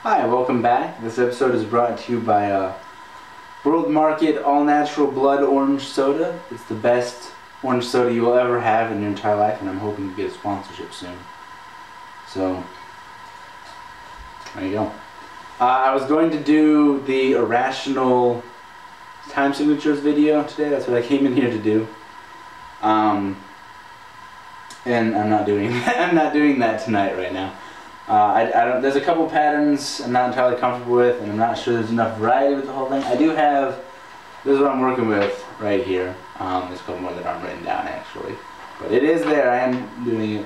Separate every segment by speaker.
Speaker 1: Hi, welcome back. This episode is brought to you by World Market All Natural Blood Orange Soda. It's the best orange soda you will ever have in your entire life, and I'm hoping to get a sponsorship soon. So, there you go. I was going to do the irrational time signatures video today. That's what I came in here to do. And I'm not doing I'm not doing that tonight right now. There's a couple patterns I'm not entirely comfortable with, and I'm not sure there's enough variety with the whole thing. I do have, this is what I'm working with right here. There's a couple more that aren't written down actually, but it is there. I am doing it.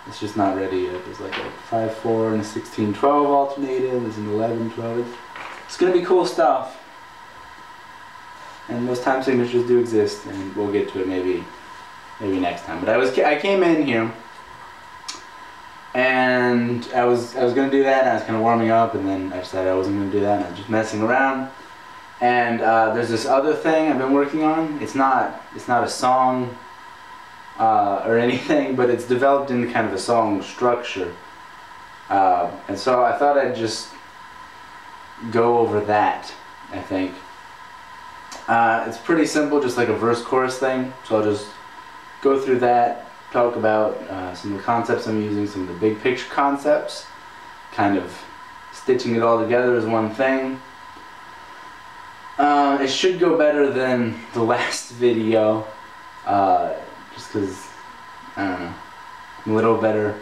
Speaker 1: It's just not ready yet. There's like a 5/4 and a 16/12 alternated. There's an 11/12. It's gonna be cool stuff, and those time signatures do exist, and we'll get to it maybe next time. But I came in here. And I was gonna do that, and I was kind of warming up, and then I decided I wasn't gonna do that, and I was just messing around. And there's this other thing I've been working on. It's not a song or anything, but it's developed into kind of a song structure. And so I thought I'd just go over that. I think it's pretty simple, just like a verse-chorus thing. So I'll just go through that. Talk about some of the concepts I'm using, some of the big picture concepts, kind of stitching it all together as one thing. It should go better than the last video, just because, I don't know, I'm a little better, a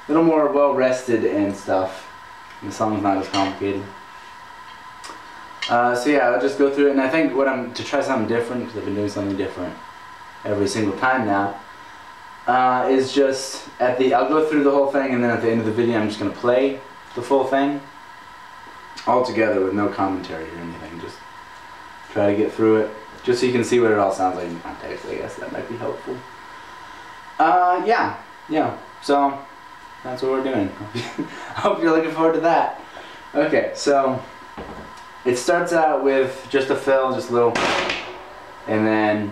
Speaker 1: little more well rested and stuff. The song's not as complicated. So yeah, I'll just go through it, and I think to try something different, because I've been doing something different every single time now. Is just I'll go through the whole thing, and then at the end of the video I'm just going to play the full thing all together with no commentary or anything. Just try to get through it just so you can see what it all sounds like in context. I guess that might be helpful. Yeah, so that's what we're doing. I hope you're looking forward to that. Okay, so it starts out with just a fill, just a little, and then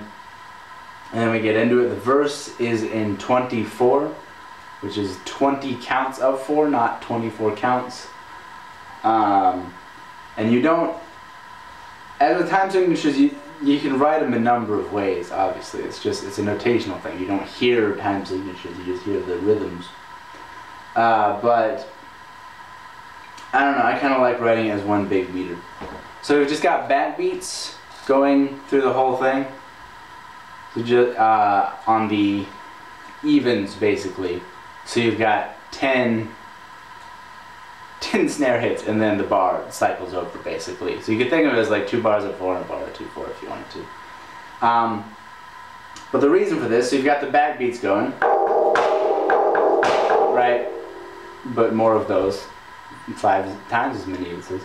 Speaker 1: we get into it. The verse is in 24, which is 20 counts of 4, not 24 counts. And you don't, as with time signatures, you can write them a number of ways, obviously. It's a notational thing. You don't hear time signatures, you just hear the rhythms. But, I don't know, I kind of like writing it as one big meter. So we've just got backbeats going through the whole thing. So just on the evens, basically. So you've got 10 snare hits, and then the bar cycles over, basically. So you could think of it as like 2 bars of 4 and a bar of 2/4 if you wanted to. But the reason for this, so you've got the backbeats going, right? But more of those, 5 times as many as this.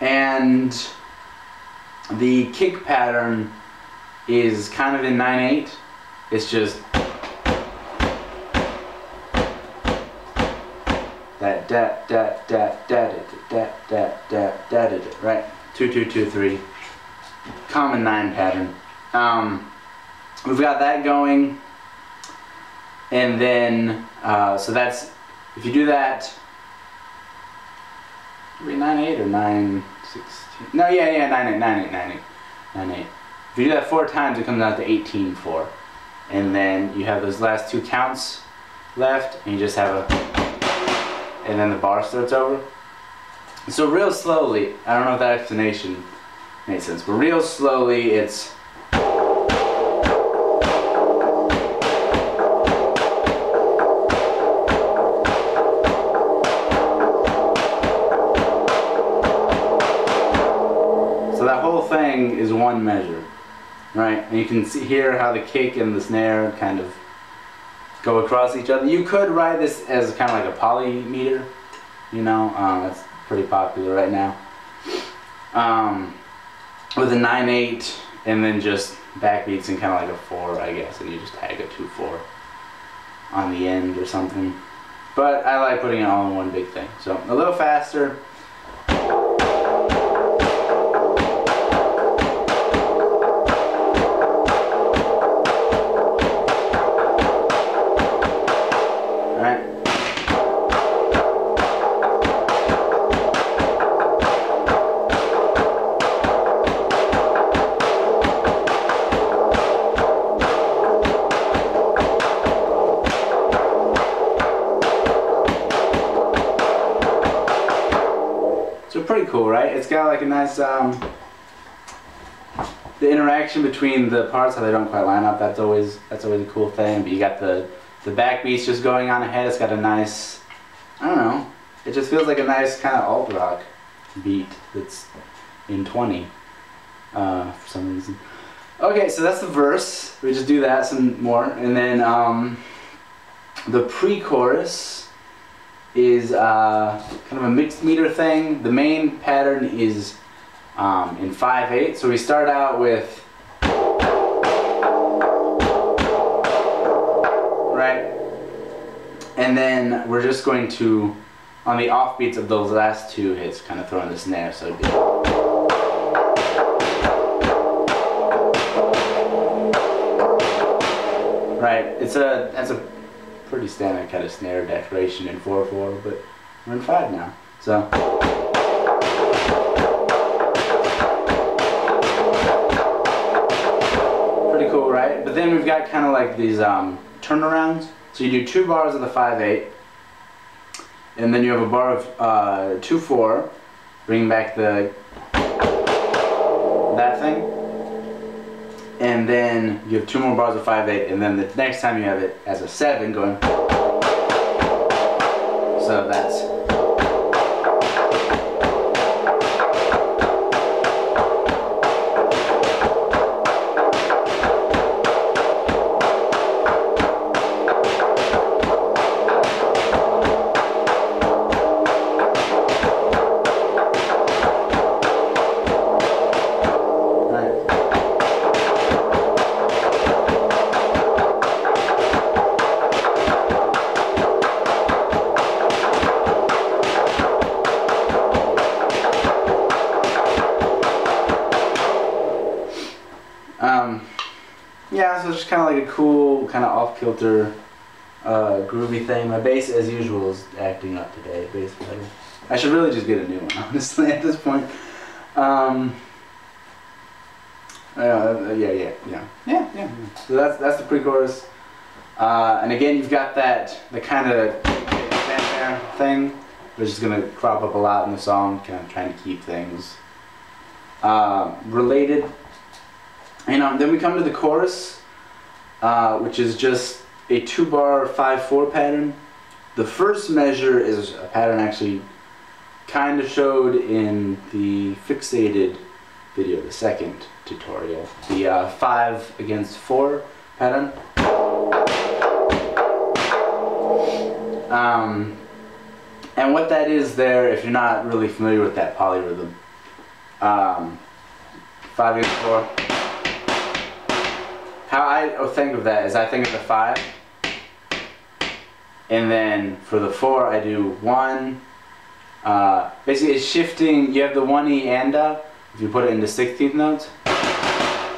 Speaker 1: And the kick pattern is kind of in 9/8. It's just that right? 2/2 2/3. Common 9 pattern. We've got that going, and then so that's, if you do that, 9/8 or 9/16. No, yeah, 9/8. If you do that 4 times, it comes out to 18/4. And then you have those last 2 counts left, and you just have and then the bar starts over. So real slowly, I don't know if that explanation made sense, but real slowly it's so that whole thing is one measure. Right, and you can hear how the kick and the snare kind of go across each other. You could write this as kind of like a polymeter, you know, that's pretty popular right now. With a 9/8 and then just backbeats and kind of like a 4, I guess, and you just tag a 2/4 on the end or something. But I like putting it all in one big thing. So a little faster. Right. is pretty cool, right? It's got like a nice, the interaction between the parts, how they don't quite line up, that's always a cool thing. But you got the backbeats just going on ahead. It's got a nice, I don't know, it just feels like a nice kind of alt rock beat that's in 20 for some reason. Okay, so that's the verse. We just do that some more, and then the pre-chorus is kind of a mixed meter thing. The main pattern is in 5/8, so we start out with, right, and then we're just going to, on the offbeats of those last two hits, kind of throw in the snare, so it'd be, right, that's a pretty standard kind of snare decoration in 4/4, but we're in 5 now, so. Pretty cool, right? But then we've got kind of like these turnarounds. So you do 2 bars of the 5/8, and then you have a bar of 2/4, bring back that thing. And then you have 2 more bars of 5/8, and then the next time you have it as a 7 going. So that's. Yeah, so it's just kind of like a cool, kind of off-kilter, groovy thing. My bass, as usual, is acting up today. Bass pedal. I should really just get a new one, honestly, at this point. Yeah. So that's the pre-chorus. And again, you've got the kind of fanfare thing, which is gonna crop up a lot in the song, kind of trying to keep things related. And then we come to the chorus, which is just a 2-bar 5/4 pattern. The first measure is a pattern actually kind of showed in the Fixated video, the second tutorial, the 5/4 pattern. And what that is there, if you're not really familiar with that polyrhythm, 5/4. How I think of that is I think of the 5, and then for the 4 I do 1. Basically it's shifting, you have the 1E and if you put it into 16th notes,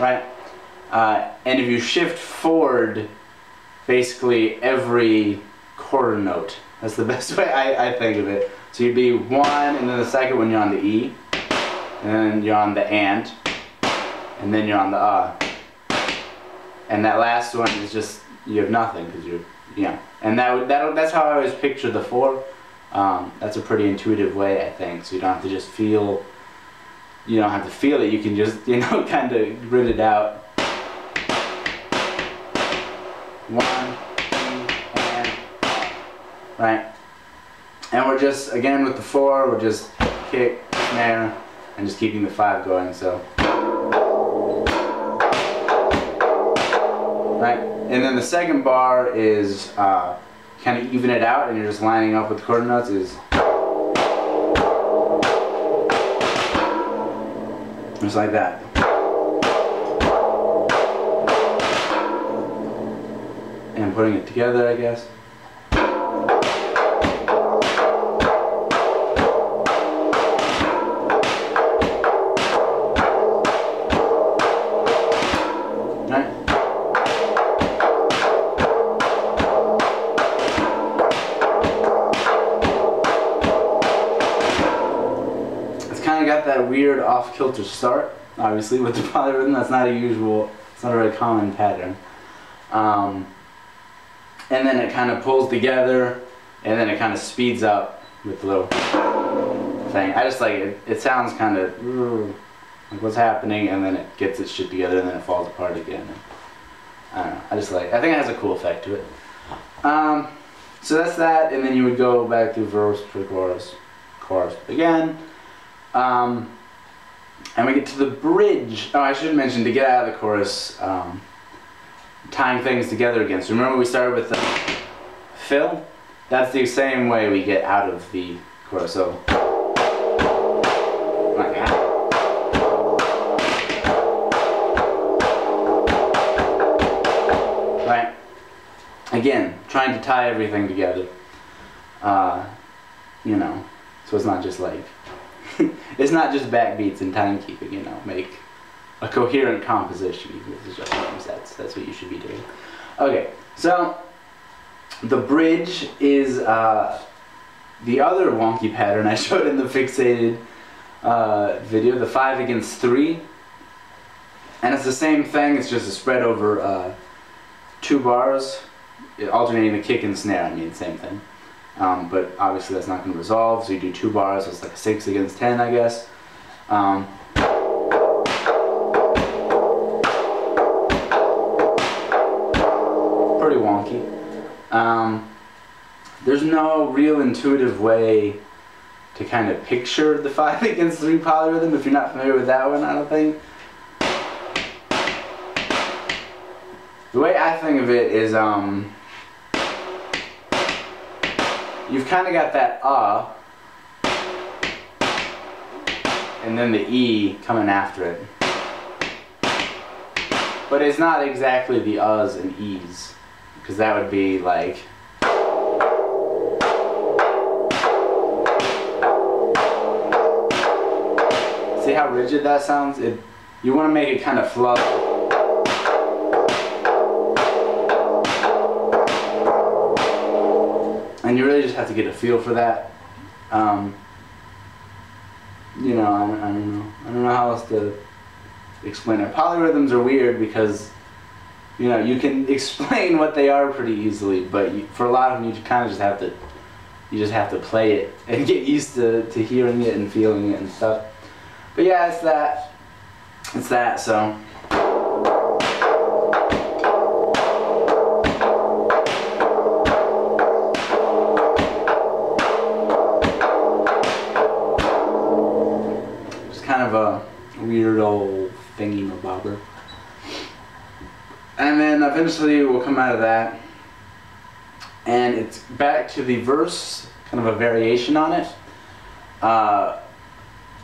Speaker 1: right? And if you shift forward basically every quarter note, that's the best way I think of it. So you'd be 1, and then the second one you're on the E, and then you're on the and then you're on the and that last one is just, you have nothing because you're, and that's how I always picture the 4. That's a pretty intuitive way, I think, so you don't have to just feel, you don't have to feel it, you can just, kind of grit it out. 1, 2, and right? And we're just, again with the 4, we're just kick, snare, and just keeping the 5 going, so. Right? And then the second bar is kind of even it out, and you're just lining up with the quarter notes, is just like that. And putting it together, I guess. Got that weird off-kilter start, obviously, with the polyrhythm. That's not a usual, it's not a very common pattern. And then it kind of pulls together, and then it kind of speeds up with the little thing. I just like it. It sounds kind of like what's happening, and then it gets its shit together, and then it falls apart again. And, I don't know. I think it has a cool effect to it. So that's that, and then you would go back through verse, pre-chorus, chorus again. And we get to the bridge. Oh, I should mention, to get out of the chorus, tying things together again. So remember we started with the fill? That's the same way we get out of the chorus. So, like that. Right? Again, trying to tie everything together. You know, so it's not just like, it's not just backbeats and timekeeping, you know, make a coherent composition even if it's just drums. That's what you should be doing. Okay, so the bridge is the other wonky pattern I showed in the Fixated video, the 5 against 3. And it's the same thing, it's just a spread over 2 bars, alternating the kick and snare, I mean, same thing. But obviously that's not going to resolve, so you do 2 bars, so it's like a 6 against 10, I guess. Pretty wonky. There's no real intuitive way to kind of picture the 5 against 3 polyrhythm if you're not familiar with that one, I don't think. The way I think of it is, you've kind of got that and then the E coming after it. But it's not exactly the uhs and E's, because that would be like, see how rigid that sounds? You want to make it kind of fluff. And you really just have to get a feel for that. You know, I don't know. I don't know how else to explain it. Polyrhythms are weird because, you know, you can explain what they are pretty easily, but for a lot of them, you kind of just have to, play it and get used to hearing it and feeling it and stuff. But yeah, it's that. It's that. So. Kind of a weird old thingy-mabobber. And then eventually we'll come out of that, and it's back to the verse, kind of a variation on it.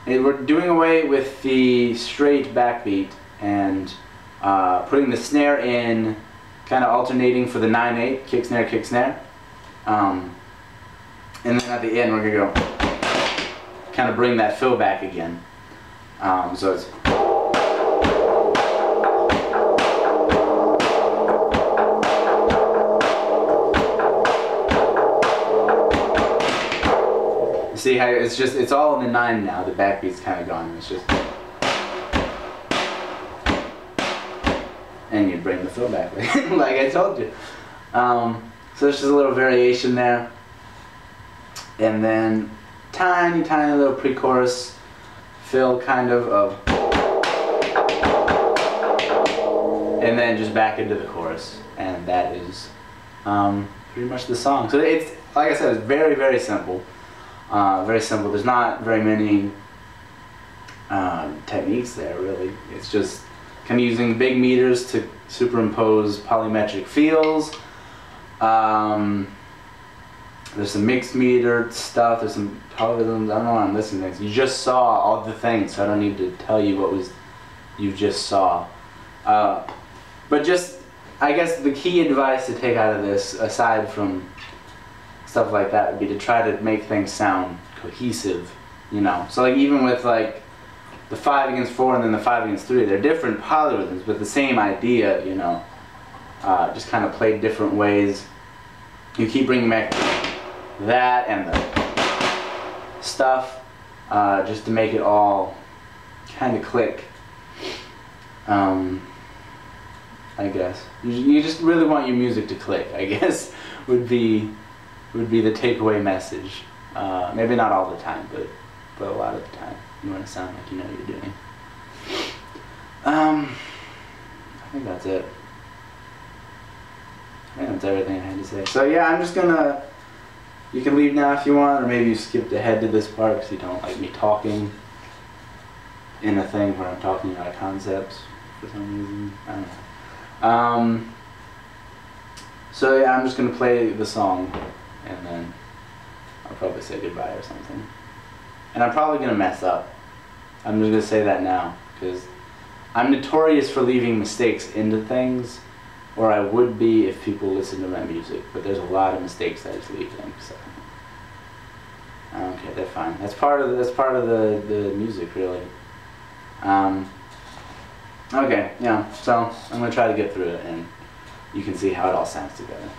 Speaker 1: We're doing away with the straight backbeat and putting the snare in, kind of alternating for the 9/8, kick snare, kick snare. And then at the end we're going to go kind of bring that fill back again. So it's see how it's all in the 9 now. The backbeat's kind of gone. It's just, and you bring the fill back like I told you. So there's just a little variation there, and then tiny little pre-chorus fill kind of, and then just back into the chorus, and that is pretty much the song. So it's, like I said, it's very simple. Very simple. There's not very many techniques there, really. It's just kind of using big meters to superimpose polymetric feels. There's some mixed meter stuff, there's some polyrhythms. I don't know what I'm listening to things. You just saw all the things, so I don't need to tell you what you just saw. But just, I guess the key advice to take out of this, aside from stuff like that, would be to try to make things sound cohesive, you know. So like even with like the 5 against 4 and then the 5 against 3, they're different polyrhythms, but the same idea, you know, just kind of played different ways. You keep bringing back that and the stuff, just to make it all kind of click. I guess you just really want your music to click, I guess, would be the takeaway message. Maybe not all the time, but but a lot of the time you want to sound like you know what you're doing. I think that's it. I think that's everything I had to say. So yeah, I'm just gonna, you can leave now if you want, or maybe you skipped ahead to this part because you don't like me talking in a thing where I'm talking out of concepts for some reason. I don't know. So yeah, I'm just gonna play the song and then I'll probably say goodbye or something. And I'm probably gonna mess up. I'm just gonna say that now because I'm notorious for leaving mistakes into things, or I would be if people listen to my music, but there's a lot of mistakes I just leave in, so I don't care, they're fine. That's part of the music, really. Okay, yeah, so I'm gonna try to get through it and you can see how it all sounds together.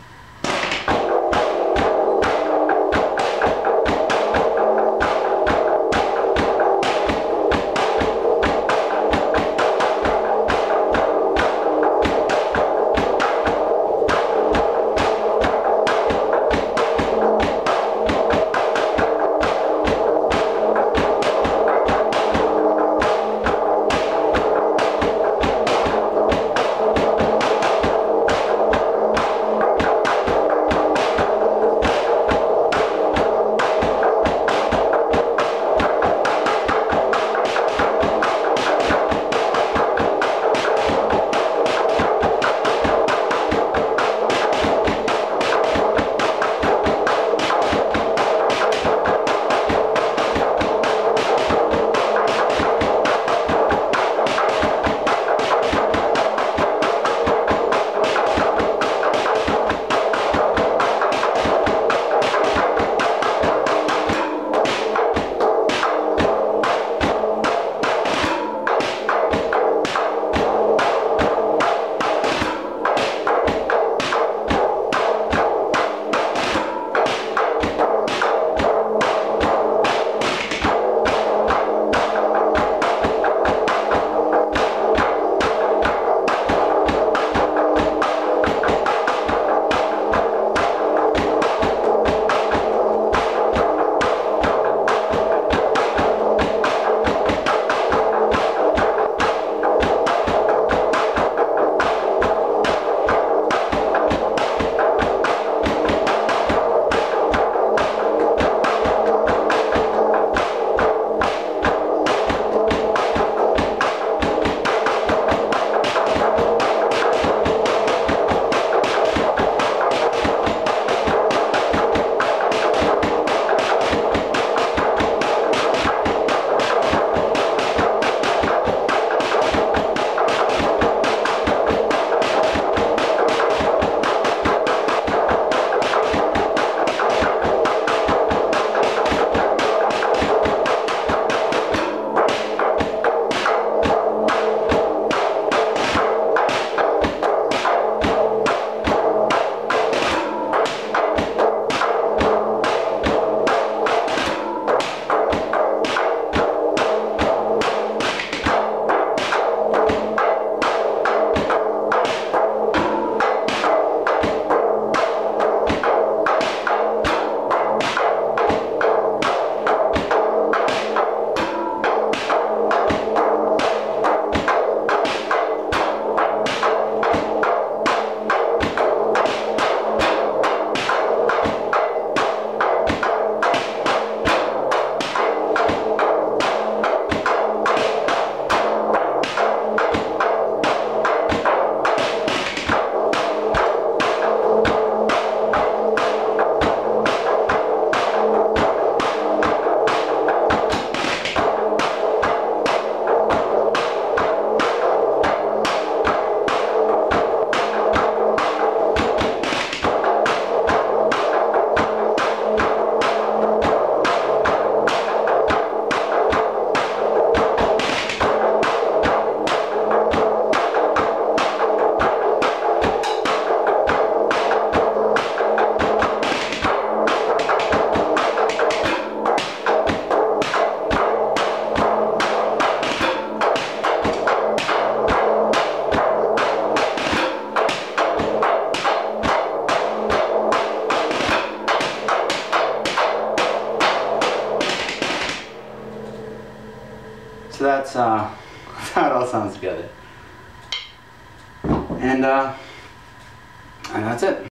Speaker 1: So that's how it all sounds together. And that's it.